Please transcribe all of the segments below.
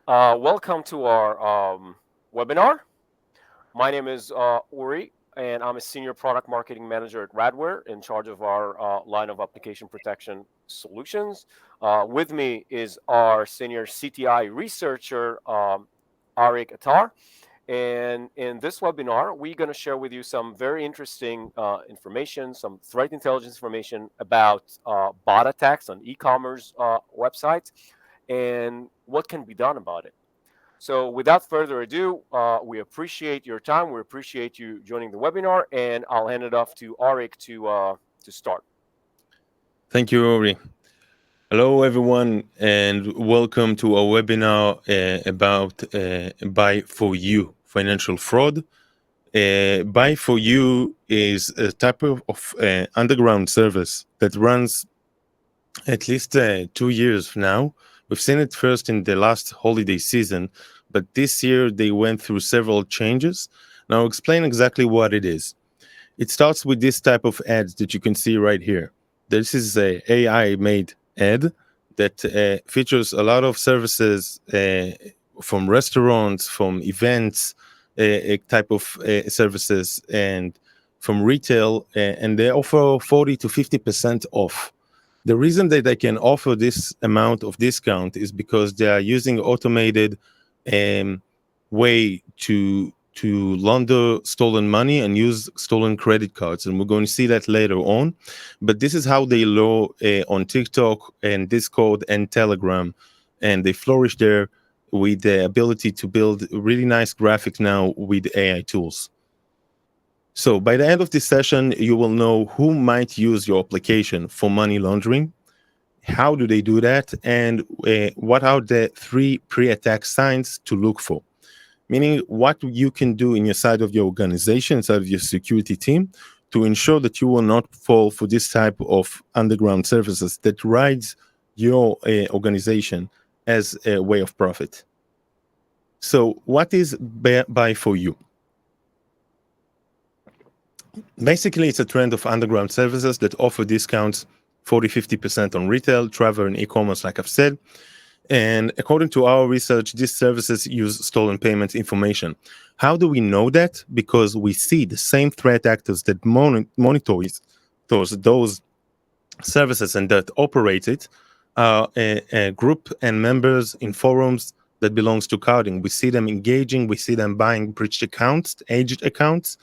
Welcome to our webinar. My name is Uri, and I'm a senior product marketing manager at Radware in charge of our line of application protection solutions. With me is our senior CTI researcher, Arik Atar. And in this webinar, we're going to share with you some very interesting information, some threat intelligence information about bot attacks on e-commerce websites and what can be done about it. So without further ado, we appreciate your time. We appreciate you joining the webinar, and I'll hand it off to Arik to start. Thank you, Uri. Hello, everyone, and welcome to our webinar about Buy for You financial fraud. Buy for You is a type of underground service that runs at least 2 years now. We've seen it first in the last holiday season, but this year they went through several changes. Now, I'll explain exactly what it is. It starts with this type of ads that you can see right here. This is a AI-made ad that features a lot of services from restaurants, from events, a type of services, and from retail, and they offer 40 to 50% off. The reason that they can offer this amount of discount is because they are using automated way to launder stolen money and use stolen credit cards. And we're going to see that later on. But this is how they lure on TikTok and Discord and Telegram. And they flourish there with the ability to build really nice graphics now with AI tools. So by the end of this session, you will know who might use your application for money laundering, how do they do that, and what are the 3 pre-attack signs to look for. Meaning what you can do in your side of your organization, inside of your security team, to ensure that you will not fall for this type of underground services that rides your organization as a way of profit. So what is Buy for You? Basically, it's a trend of underground services that offer discounts 40-50% on retail, travel, and e-commerce, like I've said. And according to our research, these services use stolen payment information. How do we know that? Because we see the same threat actors that monitor those services and that operate it are a group and members in forums that belongs to carding. We see them engaging, we see them buying breached accounts, aged accounts,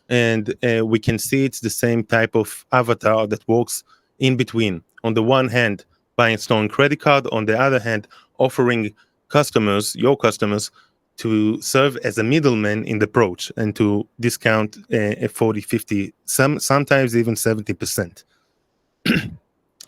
and we can see it's the same type of avatar that works in between. On the one hand, buying stolen credit card, on the other hand, offering your customers, to serve as a middleman in the approach and to discount 40, 50, sometimes even 70%.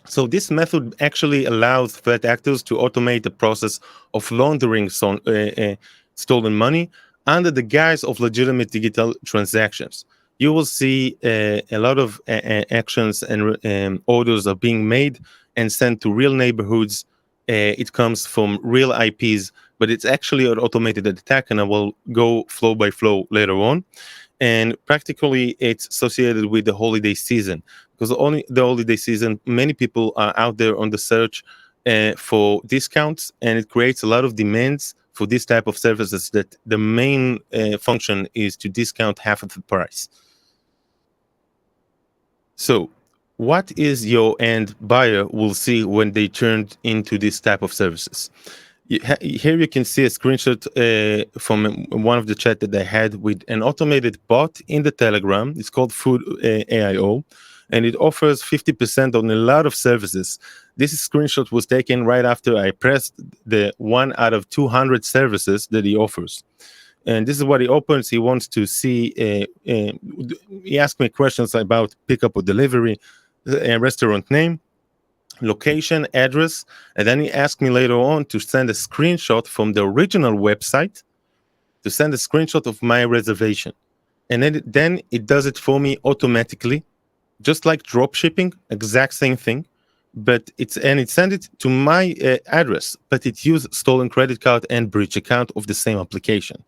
So this method actually allows threat actors to automate the process of laundering stolen money under the guise of legitimate digital transactions. You will see a lot of actions and orders are being made and sent to real neighborhoods. It comes from real IPs, but it's actually an automated attack, and I will go flow by flow later on. And practically, it's associated with the holiday season, because only the holiday season, many people are out there on the search for discounts, and it creates a lot of demands for this type of services that the main function is to discount half of the price. So what is your end buyer will see when they turn into this type of services? Here you can see a screenshot from one of the chat that I had with an automated bot in the Telegram. It's called Food AIO, and it offers 50% on a lot of services. This screenshot was taken right after I pressed the 1 out of 200 services that he offers. And this is what he opens. He wants to see, he asked me questions about pickup or delivery, restaurant name, location, address, and then he asked me later on to send a screenshot from the original website, to send a screenshot of my reservation. And then it does it for me automatically, just like drop shipping, exact same thing. But it sent it to my address, but it used stolen credit card and breach account of the same application.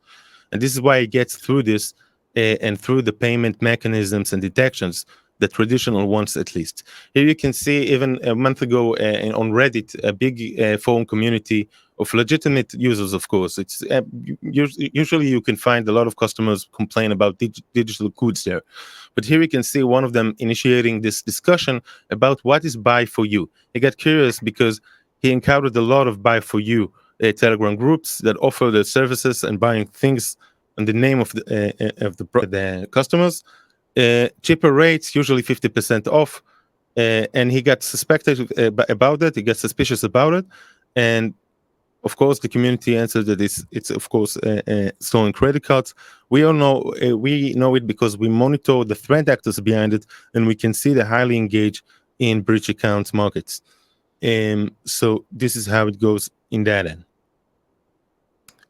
And this is why it gets through this and through the payment mechanisms and detections, the traditional ones at least. Here you can see even a month ago on Reddit, a big forum community of legitimate users, of course. It's usually you can find a lot of customers complain about digital goods there. But here you can see one of them initiating this discussion about what is buy for you. He got curious because he encountered a lot of buy for you Telegram groups that offer the services and buying things in the name of the customers. Cheaper rates, usually 50% off. And he got suspected about it. He got suspicious about it. And of course, the community answered that it's of course stolen credit cards. We all know we know it because we monitor the threat actors behind it, and we can see they're highly engaged in breach account markets. So this is how it goes in that end.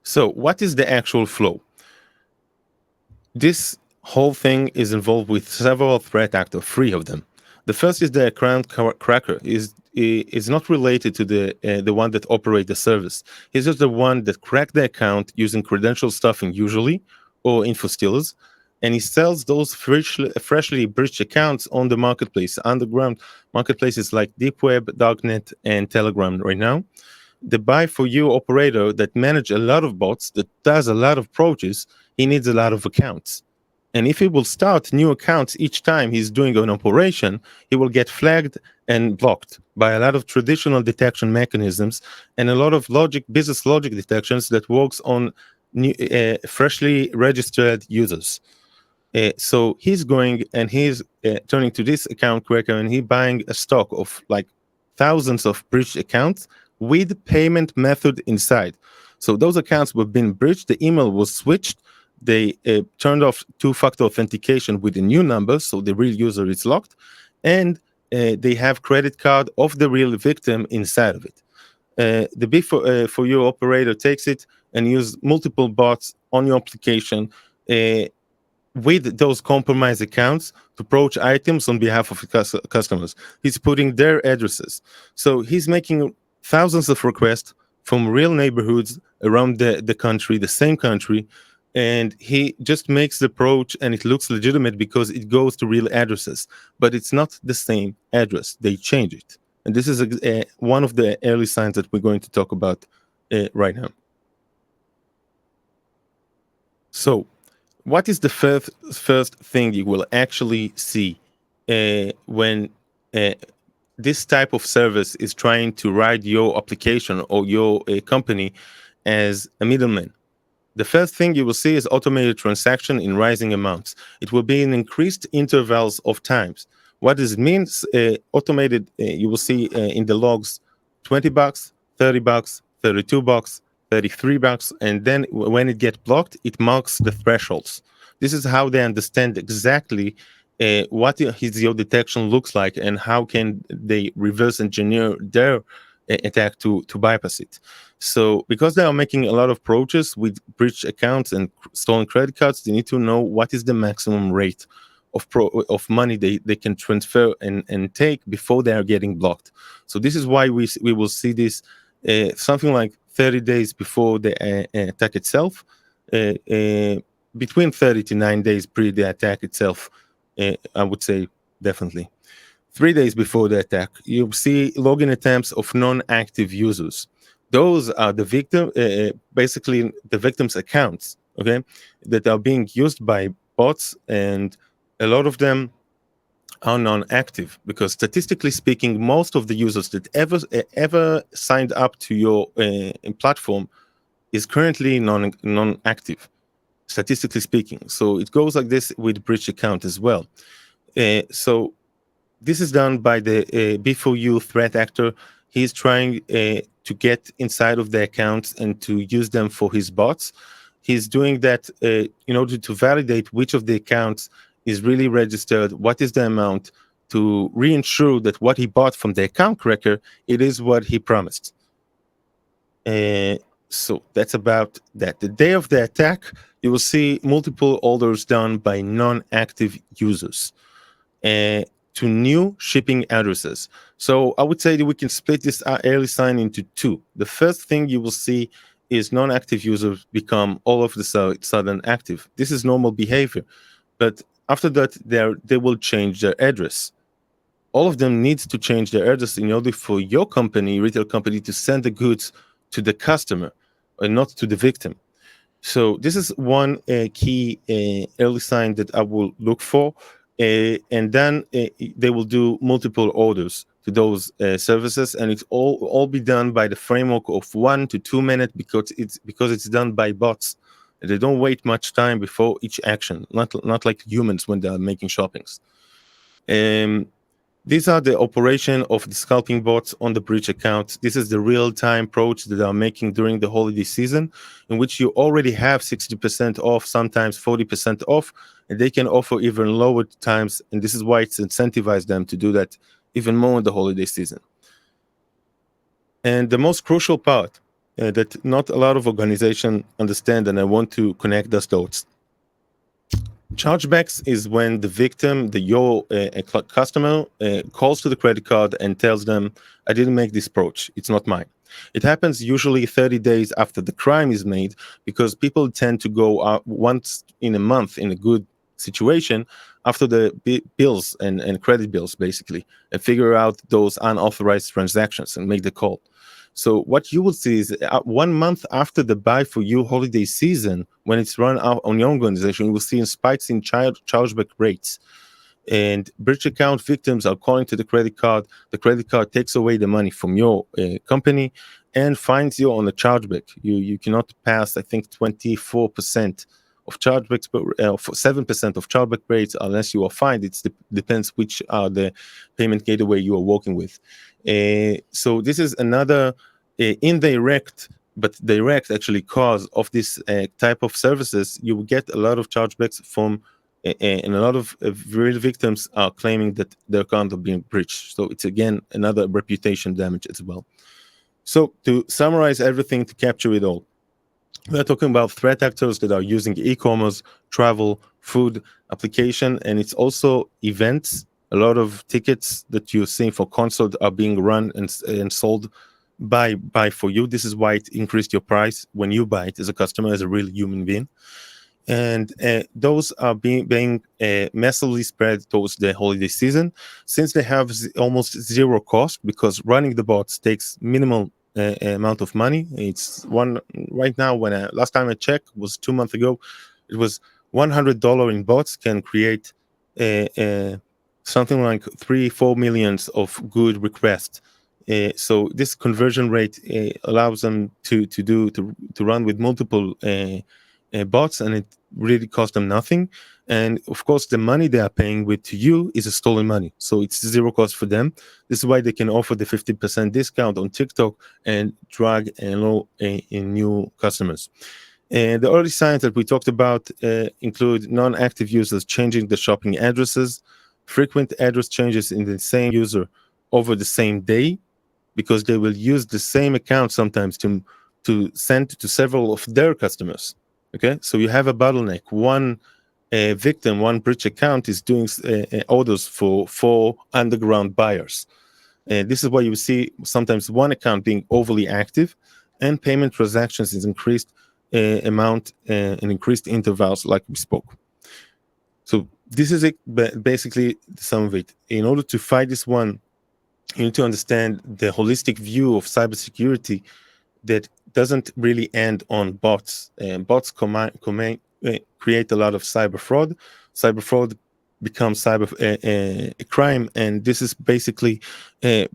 So what is the actual flow? This whole thing is involved with several threat actors, 3 of them. The first is the account cracker. Is not related to the one that operates the service. He's just the one that cracked the account using credential stuffing usually, or info stealers, and he sells those freshly breached accounts on the marketplace, underground marketplaces like Deep Web, Darknet, and Telegram right now. The buy for you operator that manage a lot of bots, that does a lot of approaches, he needs a lot of accounts. And if he will start new accounts each time he's doing an operation, he will get flagged and blocked by a lot of traditional detection mechanisms and a lot of business logic detections that works on new, freshly registered users. So he's going and he's turning to this account cracker and he's buying a stock of like thousands of breached accounts with payment method inside. So those accounts were being breached, the email was switched, they turned off 2-factor authentication with a new number, so the real user is locked, and they have credit card of the real victim inside of it. The B for you operator takes it and use multiple bots on your application with those compromised accounts to approach items on behalf of customers. He's putting their addresses. So he's making thousands of requests from real neighborhoods around the country, the same country, and he just makes the approach and it looks legitimate because it goes to real addresses, but it's not the same address. They change it. And this is one of the early signs that we're going to talk about right now. So what is the first thing you will actually see when this type of service is trying to ride your application or your company as a middleman? The first thing you will see is automated transaction in rising amounts. It will be in increased intervals of times. What does it mean? Automated, you will see in the logs $20, $30, $32, $33, and then when it gets blocked, it marks the thresholds. This is how they understand exactly what his your detection looks like and how can they reverse engineer their attack to bypass it. So because they are making a lot of approaches with breached accounts and stolen credit cards, they need to know what is the maximum rate of money they can transfer and take before they are getting blocked. So this is why we will see this something like 30 days before the attack itself, between 30 to 9 days pre the attack itself, I would say definitely. 3 days before the attack, you see login attempts of non-active users. Those are the victim, basically the victim's accounts, okay, that are being used by bots, and a lot of them are non-active because statistically speaking, most of the users that ever signed up to your platform is currently non-active, statistically speaking. So it goes like this with breach account as well. So this is done by the B4U threat actor. He's trying to get inside of the accounts and to use them for his bots. He's doing that in order to validate which of the accounts is really registered, what is the amount, to reinsure that what he bought from the account cracker, it is what he promised. So that's about that. The day of the attack, you will see multiple orders done by non-active users to new shipping addresses. So I would say that we can split this early sign into 2. The first thing you will see is non-active users become all of the sudden active. This is normal behavior. But after that, they will change their address. All of them need to change their address in order for your company, retail company, to send the goods to the customer and not to the victim. So this is one key early sign that I will look for, and then they will do multiple orders to those services, and it's all be done by the framework of 1 to 2 minutes because it's done by bots. They don't wait much time before each action, not like humans when they are making shoppings. Um, these are the operation of the scalping bots on the breach account. This is the real-time approach that they are making during the holiday season, in which you already have 60% off, sometimes 40% off, and they can offer even lower times. And this is why it's incentivized them to do that even more in the holiday season. And the most crucial part that not a lot of organizations understand, and I want to connect those dots. Chargebacks is when the victim, your customer, calls to the credit card and tells them, I didn't make this approach. It's not mine. It happens usually 30 days after the crime is made because people tend to go out once in a month in a good situation after the bills and credit bills, basically, and figure out those unauthorized transactions and make the call. So what you will see is 1 month after the buy for you holiday season, when it's run out on your organization, you will see spikes in chargeback rates. And breach account victims are calling to the credit card. The credit card takes away the money from your company and fines you on a chargeback. You cannot pass, I think, 24% of chargebacks, 7% of chargeback rates unless you are fined. It depends which are the payment gateway you are working with. So this is another indirect but direct actually cause of this type of services. You will get a lot of chargebacks from and a lot of real victims are claiming that their account are being breached. So it's again another reputation damage as well. So to summarize everything, to capture it all, we're talking about threat actors that are using e-commerce, travel, food application, and it's also events. A lot of tickets that you're seeing for concert are being run and sold by for you. This is why it increased your price when you buy it as a customer, as a real human being. And those are being massively spread towards the holiday season, since they have almost zero cost, because running the bots takes minimal amount of money. It's one right now. When last time I checked was 2 months ago, it was $100 in bots can create something like 3-4 millions of good requests. So this conversion rate allows them to run with multiple bots, and it really costs them nothing. And of course, the money they are paying with to you is a stolen money, so it's zero cost for them. This is why they can offer the 50% discount on TikTok and drag in new customers. And the early signs that we talked about include non-active users changing the shopping addresses, frequent address changes in the same user over the same day, because they will use the same account sometimes to send to several of their customers. Okay, so you have a bottleneck. One victim, one breach account is doing orders for underground buyers. This is why you see sometimes one account being overly active, and payment transactions is increased amount and increased intervals, like we spoke. So this is it, basically some of it. In order to fight this one, you need to understand the holistic view of cybersecurity that doesn't really end on bots. Bots create a lot of cyber fraud. Cyber fraud becomes cyber crime, and this is basically the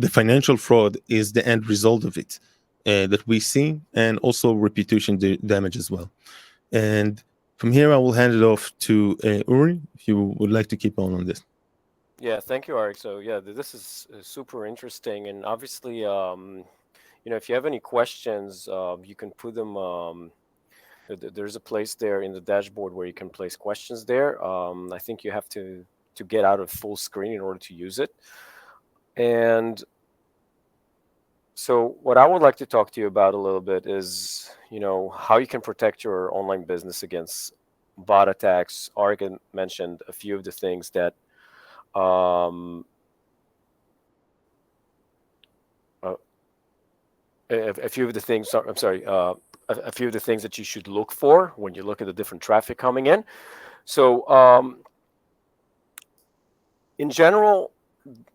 financial fraud is the end result of it that we see, and also reputation damage as well. And from here, I will hand it off to Uri, if you would like to keep on this. Yeah, thank you, Arik. So yeah, this is super interesting, and obviously, if you have any questions, you can put them. There's a place there in the dashboard where you can place questions there. I think you have to get out of full screen in order to use it. And so what I would like to talk to you about a little bit is, how you can protect your online business against bot attacks. Arik mentioned a few of the things that uh, a few of the things. I'm sorry. A few of the things that you should look for when you look at the different traffic coming in. So, in general,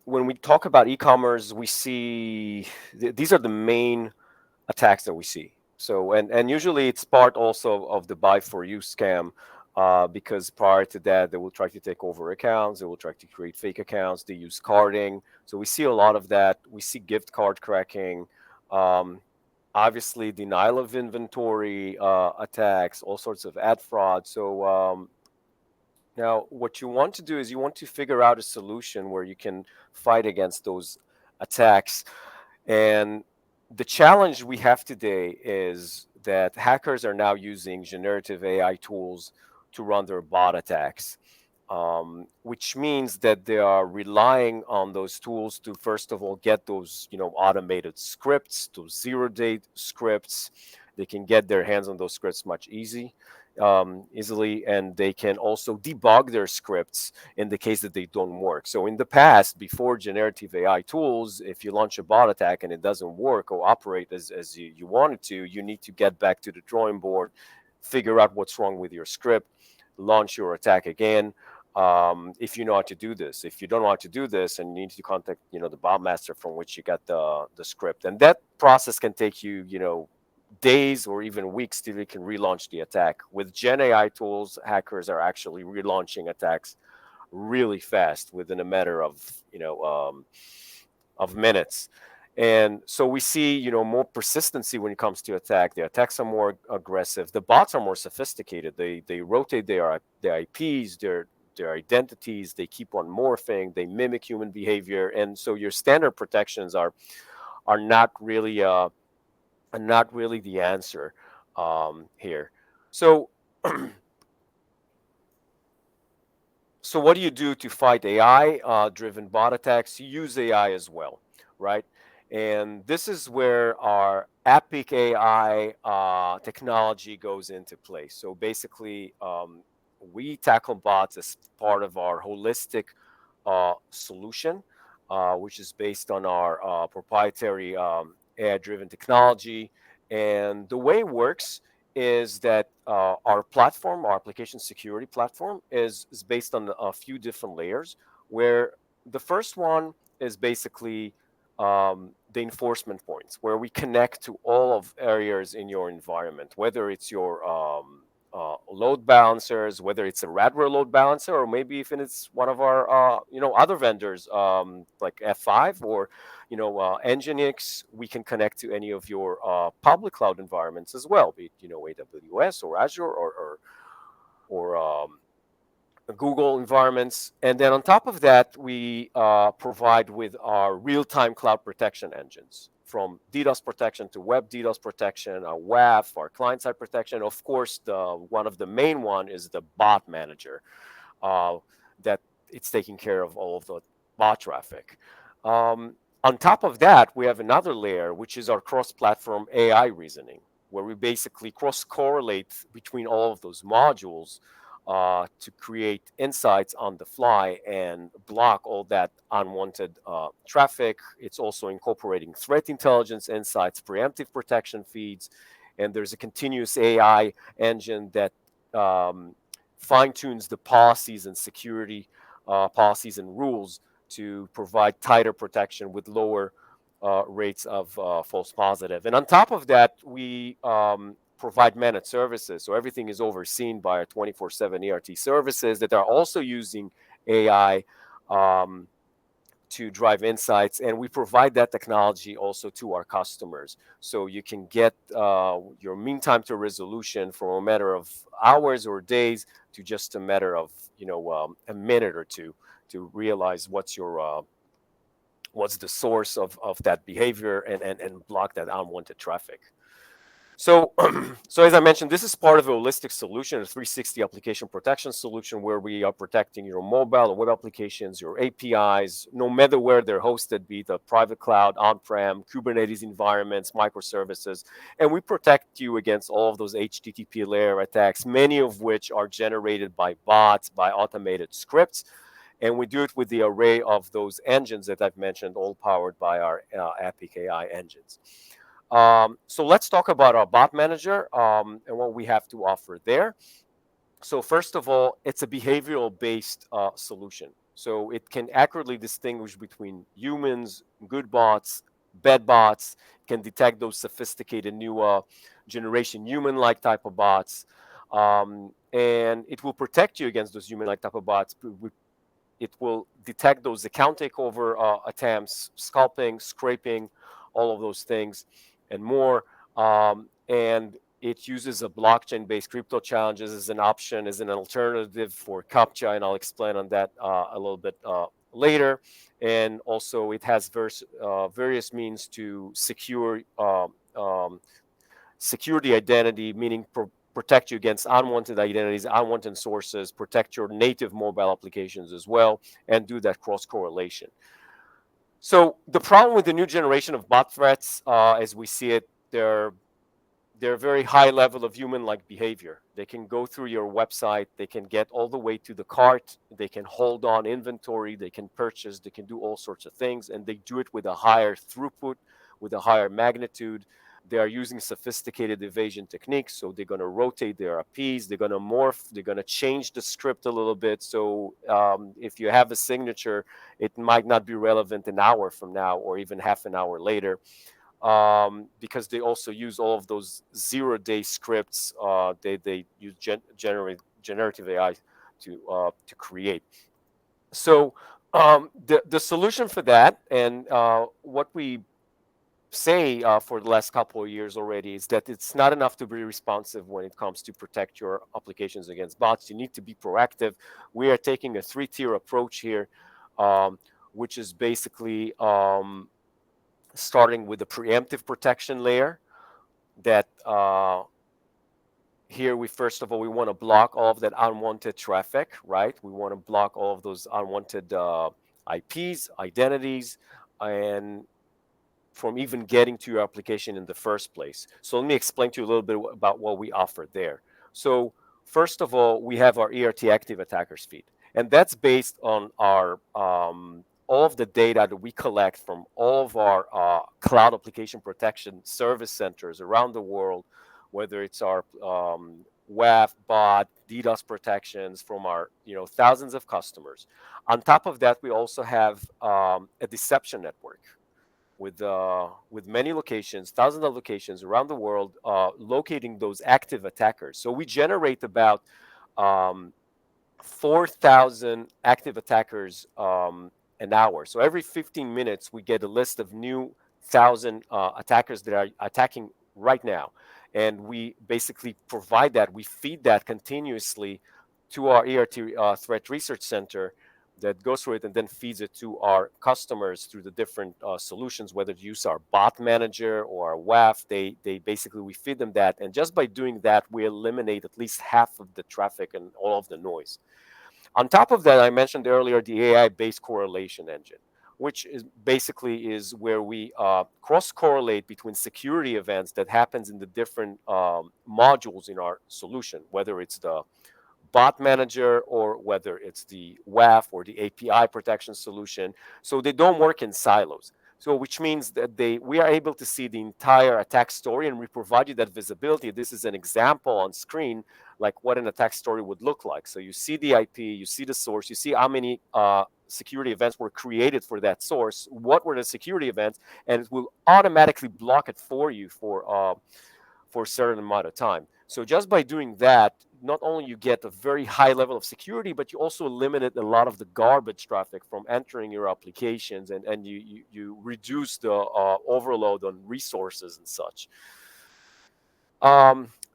when we talk about e-commerce, we see these are the main attacks that we see. So, and usually it's part also of the buy for you scam, because prior to that, they will try to take over accounts, they will try to create fake accounts, they use carding. So we see a lot of that. We see gift card cracking, um, obviously denial of inventory attacks, all sorts of ad fraud. So now, what you want to do is you want to figure out a solution where you can fight against those attacks. And the challenge we have today is that hackers are now using generative AI tools to run their bot attacks, which means that they are relying on those tools to first of all get those automated scripts, those zero-day scripts. They can get their hands on those scripts much easily, and they can also debug their scripts in the case that they don't work. So in the past, before generative AI tools, if you launch a bot attack and it doesn't work or operate as you want it to, you need to get back to the drawing board, figure out what's wrong with your script, launch your attack again. If you know how to do this. If you don't know how to do this, and you need to contact the bot master from which you got the script, and that process can take you days or even weeks till you can relaunch the attack. With Gen AI tools, hackers are actually relaunching attacks really fast within a matter of minutes. And so we see more persistency when it comes to attack. The attacks are more aggressive. The bots are more sophisticated. They rotate their IPs, their identities. They keep on morphing. They mimic human behavior. And so your standard protections are not really the answer here. So so what do you do to fight AI driven bot attacks? You use AI as well, right? And this is where our Arik AI technology goes into place. So basically, we tackle bots as part of our holistic solution, which is based on our proprietary AI-driven technology. And the way it works is that our platform, our application security platform, is based on a few different layers. Where the first one is basically the enforcement points, where we connect to all of areas in your environment, whether it's your load balancers, whether it's a Radware load balancer, or maybe even it's one of our other vendors like F5 or Nginx. We can connect to any of your public cloud environments as well, be it AWS or Azure or Google environments. And then on top of that, we provide with our real-time cloud protection engines, from DDoS protection to web DDoS protection, our WAF, our client-side protection. Of course, one of the main one is the bot manager, uh, that it's taking care of all of the bot traffic. On top of that, we have another layer, which is our cross-platform AI reasoning, where we basically cross-correlate between all of those modules to create insights on the fly and block all that unwanted traffic. It's also incorporating threat intelligence insights, preemptive protection feeds, and there's a continuous AI engine that fine tunes the policies and security policies and rules to provide tighter protection with lower rates of false positive. And on top of that, we provide managed services. So everything is overseen by our 24/7 ERT services that are also using AI to drive insights. And we provide that technology also to our customers. So you can get your mean time to resolution from a matter of hours or days to just a matter of a minute or two to realize what's the source of that behavior and block that unwanted traffic. So, so as I mentioned, this is part of a holistic solution, a 360 application protection solution, where we are protecting your mobile and web applications, your APIs, no matter where they're hosted, be it a private cloud, on-prem, Kubernetes environments, microservices, and we protect you against all of those HTTP layer attacks, many of which are generated by bots, by automated scripts. And we do it with the array of those engines that I've mentioned, all powered by our Arik AI engines. So let's talk about our bot manager and what we have to offer there. So first of all, it's a behavioral-based solution. So it can accurately distinguish between humans, good bots, bed bots. It can detect those sophisticated new generation human-like type of bots, and it will protect you against those human-like type of bots. It will detect those account takeover attempts, scalping, scraping, all of those things, and more. And it uses a blockchain-based crypto challenges as an option, as an alternative for CAPTCHA, and I'll explain on that a little bit later. And also, it has various means to secure the identity, meaning protect you against unwanted identities, unwanted sources, protect your native mobile applications as well, and do that cross correlation. So the problem with the new generation of bot threats, as we see it, they're very high level of human-like behavior. They can go through your website, they can get all the way to the cart, they can hold on inventory, they can purchase, they can do all sorts of things, and they do it with a higher throughput, with a higher magnitude. They are using sophisticated evasion techniques, so they're going to rotate their IPs, they're going to morph, they're going to change the script a little bit. So if you have a signature, it might not be relevant an hour from now or even half an hour later, because they also use all of those zero-day scripts. They use generative AI to create. So the solution for that, and what we say for the last couple of years already, is that it's not enough to be responsive when it comes to protect your applications against bots. You need to be proactive. We are taking a three-tier approach here, which is basically starting with the preemptive protection layer. That here we first of all we want to block all of that unwanted traffic, right? We want to block all of those unwanted IPs, identities, and from even getting to your application in the first place. So let me explain to you a little bit about what we offer there. So first of all, we have our ERT active attackers feed, and that's based on our all of the data that we collect from all of our cloud application protection service centers around the world, whether it's our WAF, bot, DDoS protections from our thousands of customers. On top of that, we also have a deception network with many locations, thousands of locations around the world, locating those active attackers. So we generate about 4,000 active attackers an hour. So every 15 minutes, we get a list of new 1,000 attackers that are attacking right now. And we basically provide that, we feed that continuously to our ERT Threat Research Center that goes through it and then feeds it to our customers through the different solutions, whether to use our bot manager or our WAF. They basically, we feed them that. And just by doing that, we eliminate at least half of the traffic and all of the noise. On top of that, I mentioned earlier the AI-based correlation engine, which is basically is where we cross-correlate between security events that happens in the different modules in our solution, whether it's the bot manager or whether it's the WAF or the API protection solution. So they don't work in silos. So which means that we are able to see the entire attack story, and we provide you that visibility. This is an example on screen, like what an attack story would look like. So you see the IP, you see the source, you see how many security events were created for that source, what were the security events, and it will automatically block it for you for a certain amount of time. So just by doing that, not only you get a very high level of security, but you also eliminate a lot of the garbage traffic from entering your applications, and you reduce the overload on resources and such.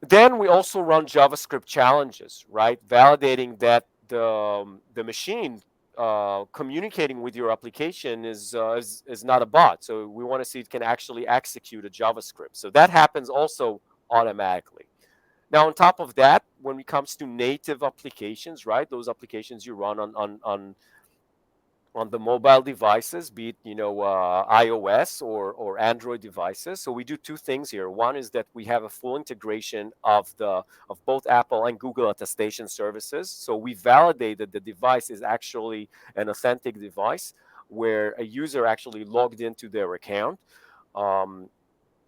Then we also run JavaScript challenges, right? Validating that the machine communicating with your application is not a bot. So we want to see it can actually execute a JavaScript. So that happens also automatically. Now, on top of that, when it comes to native applications, right, those applications you run on the mobile devices, be it iOS or Android devices. So we do two things here. One is that we have a full integration of both Apple and Google attestation services. So we validate that the device is actually an authentic device where a user actually logged into their account.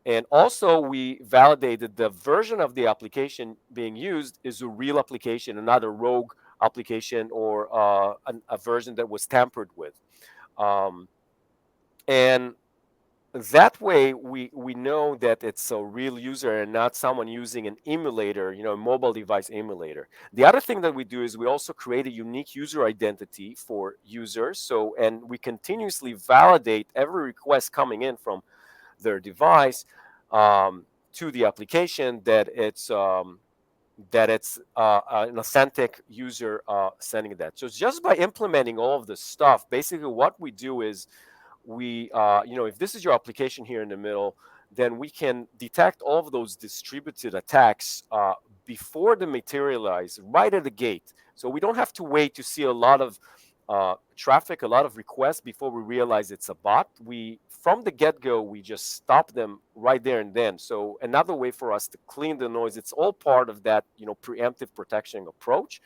And also, we validated the version of the application being used is a real application and not a rogue application or a version that was tampered with. And that way we know that it's a real user and not someone using an emulator, a mobile device emulator. The other thing that we do is we also create a unique user identity for users. So, and we continuously validate every request coming in from their device to the application that it's an authentic user sending that. So just by implementing all of this stuff, basically what we do is if this is your application here in the middle, then we can detect all of those distributed attacks before they materialize right at the gate. So we don't have to wait to see a lot of traffic, a lot of requests before we realize it's a bot. We, from the get-go, we just stop them right there and then. So another way for us to clean the noise, it's all part of that, preemptive protection approach,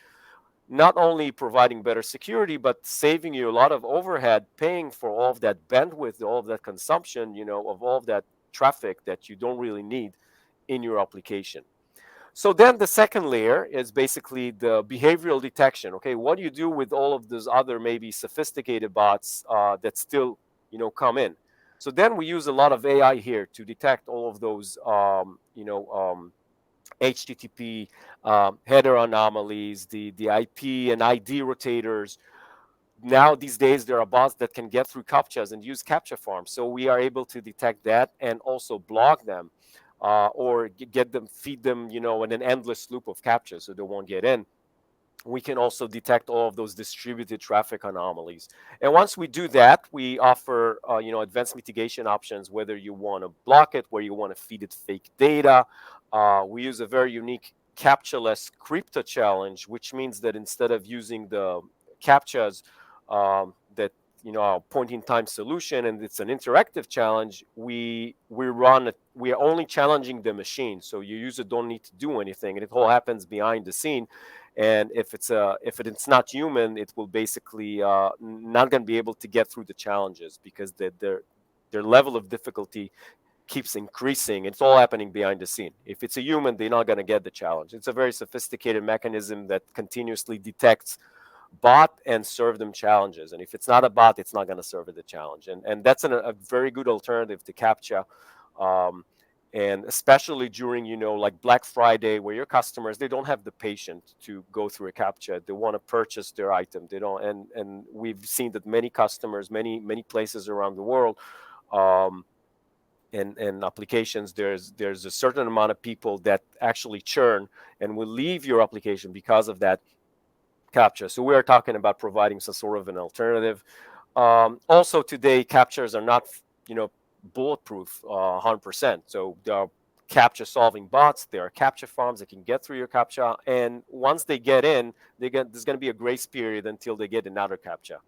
not only providing better security, but saving you a lot of overhead, paying for all of that bandwidth, all of that consumption, of all of that traffic that you don't really need in your application. So then the second layer is basically the behavioral detection. Okay, what do you do with all of those other maybe sophisticated bots that still, come in? So then we use a lot of AI here to detect all of those, HTTP header anomalies, the IP and ID rotators. Now these days there are bots that can get through captchas and use captcha farms, so we are able to detect that and also block them, or get them, feed them, in an endless loop of captchas so they won't get in. We can also detect all of those distributed traffic anomalies. And once we do that, we offer advanced mitigation options, whether you want to block it, where you want to feed it fake data. We use a very unique captcha-less crypto challenge, which means that instead of using the captchas that a point-in-time solution, and it's an interactive challenge, we are only challenging the machine, so your user don't need to do anything, and it all happens behind the scene. And if it's not human, it will basically not going to be able to get through the challenges, because their level of difficulty keeps increasing. It's all happening behind the scene. If it's a human, they're not going to get the challenge. It's a very sophisticated mechanism that continuously detects bot and serve them challenges. And if it's not a bot, it's not going to serve it the challenge. And that's a very good alternative to captcha. Um, and especially during, like Black Friday, where your customers, they don't have the patience to go through a captcha. They want to purchase their item. They don't. And we've seen that many customers, many places around the world, um, and applications, there's a certain amount of people that actually churn and will leave your application because of that captcha. So we are talking about providing some sort of an alternative. Also today, captchas are not, bulletproof 100%. So there are captcha solving bots. There are captcha farms that can get through your captcha, and once they get in, there's going to be a grace period until they get another captcha.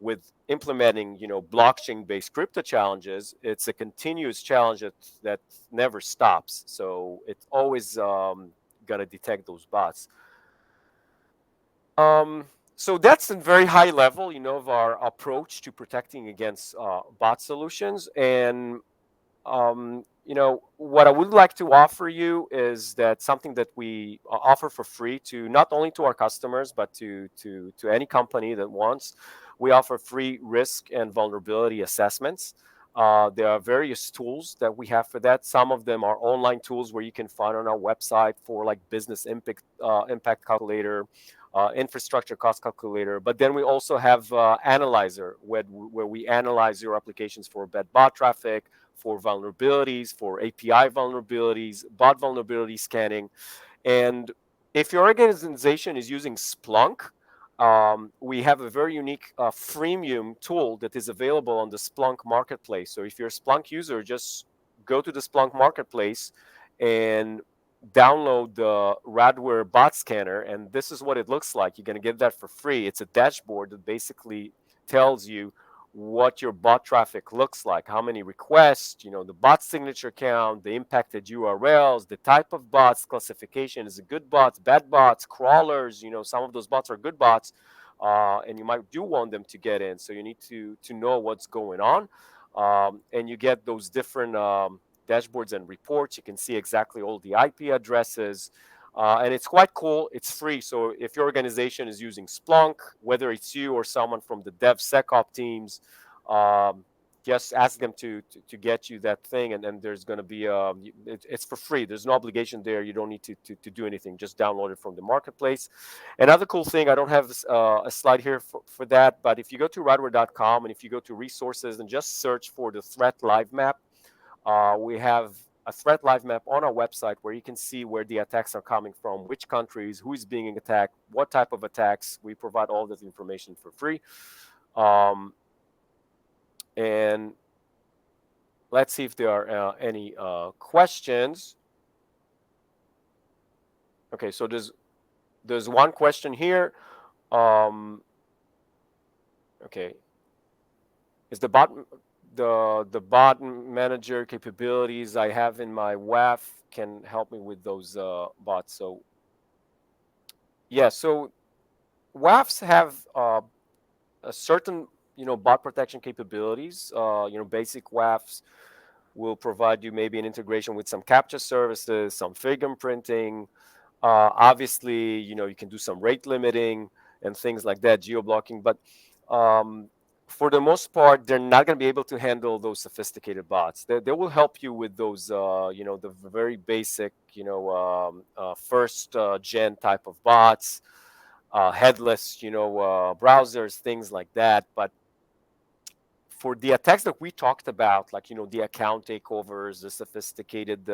With implementing, blockchain-based crypto challenges, it's a continuous challenge that never stops. So it's always going to detect those bots. Um, so that's a very high level, of our approach to protecting against bot solutions. And what I would like to offer you is that something that we offer for free to not only to our customers, but to any company that wants. We offer free risk and vulnerability assessments. There are various tools that we have for that. Some of them are online tools where you can find on our website, for like business impact calculator, infrastructure cost calculator. But then we also have analyzer, where we analyze your applications for bad bot traffic, for vulnerabilities, for API vulnerabilities, bot vulnerability scanning. And if your organization is using Splunk, we have a very unique freemium tool that is available on the Splunk marketplace. So if you're a Splunk user, just go to the Splunk marketplace and download the Radware bot scanner, and this is what it looks like. You're going to get that for free. It's a dashboard that basically tells you what your bot traffic looks like, how many requests, the bot signature count, the impacted URLs, the type of bots, classification, is it good bots, bad bots, crawlers. Some of those bots are good bots, and you might do want them to get in, so you need to know what's going on. And you get those different dashboards and reports. You can see exactly all the IP addresses. And it's quite cool. It's free. So if your organization is using Splunk, whether it's you or someone from the DevSecOps teams, um, just ask them to get you that thing, and then there's going to be it's for free. There's no obligation there. You don't need to do anything. Just download it from the marketplace. Another cool thing, I don't have a slide here for that, but if you go to radware.com and if you go to resources and just search for the threat live map, we have a threat live map on our website where you can see where the attacks are coming from, which countries, who is being attacked, what type of attacks. We provide all this information for free. And let's see if there are any questions. Okay, so there's one question here. Okay, is the bot manager capabilities I have in my WAF can help me with those bots? So yeah, so WAFs have a certain bot protection capabilities. Basic WAFs will provide you maybe an integration with some capture services, some fingerprinting. Obviously, you can do some rate limiting and things like that, geo-blocking. But for the most part, they're not going to be able to handle those sophisticated bots. They will help you with those, the very basic, first gen type of bots, headless, browsers, things like that. But for the attacks that we talked about, like, the account takeovers, the sophisticated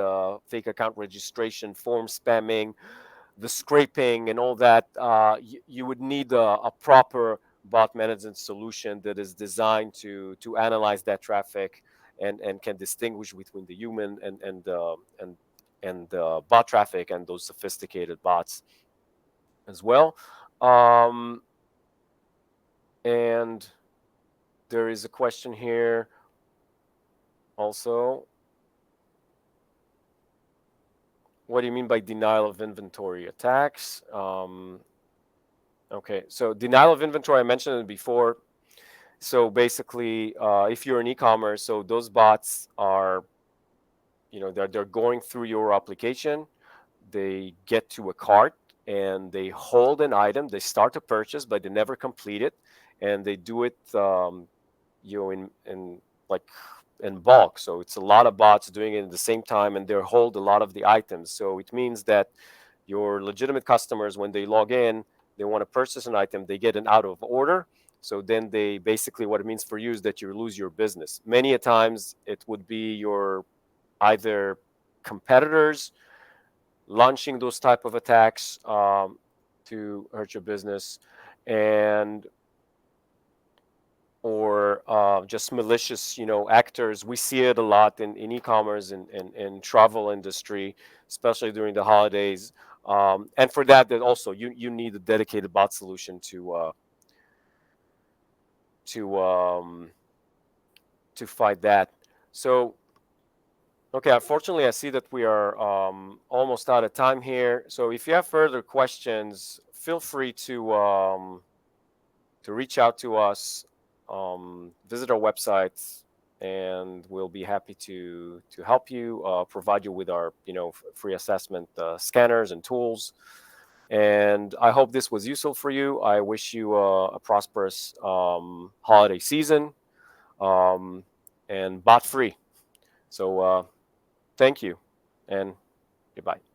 fake account registration, form spamming, the scraping and all that, you would need a proper bot management solution that is designed to analyze that traffic and can distinguish between the human and bot traffic and those sophisticated bots as well. And there is a question here also. What do you mean by denial of inventory attacks? Okay, so denial of inventory, I mentioned it before. So basically, if you're in e-commerce, so those bots are, they're going through your application. They get to a cart and they hold an item. They start a purchase, but they never complete it, and they do it, in like in bulk. So it's a lot of bots doing it at the same time, and they hold a lot of the items. So it means that your legitimate customers, when they log in, they want to purchase an item, they get an out of order. So then they basically, what it means for you is that you lose your business. Many a times it would be your either competitors launching those type of attacks to hurt your business, and or just malicious, actors. We see it a lot in e-commerce and travel industry, especially during the holidays. And for that also you need a dedicated bot solution to fight that. So okay, unfortunately, I see that we are almost out of time here. So if you have further questions, feel free to reach out to us, visit our website, and we'll be happy to help you, provide you with our free assessment scanners and tools. And I hope this was useful for you. I wish you a prosperous holiday season, and bot free. So thank you and goodbye.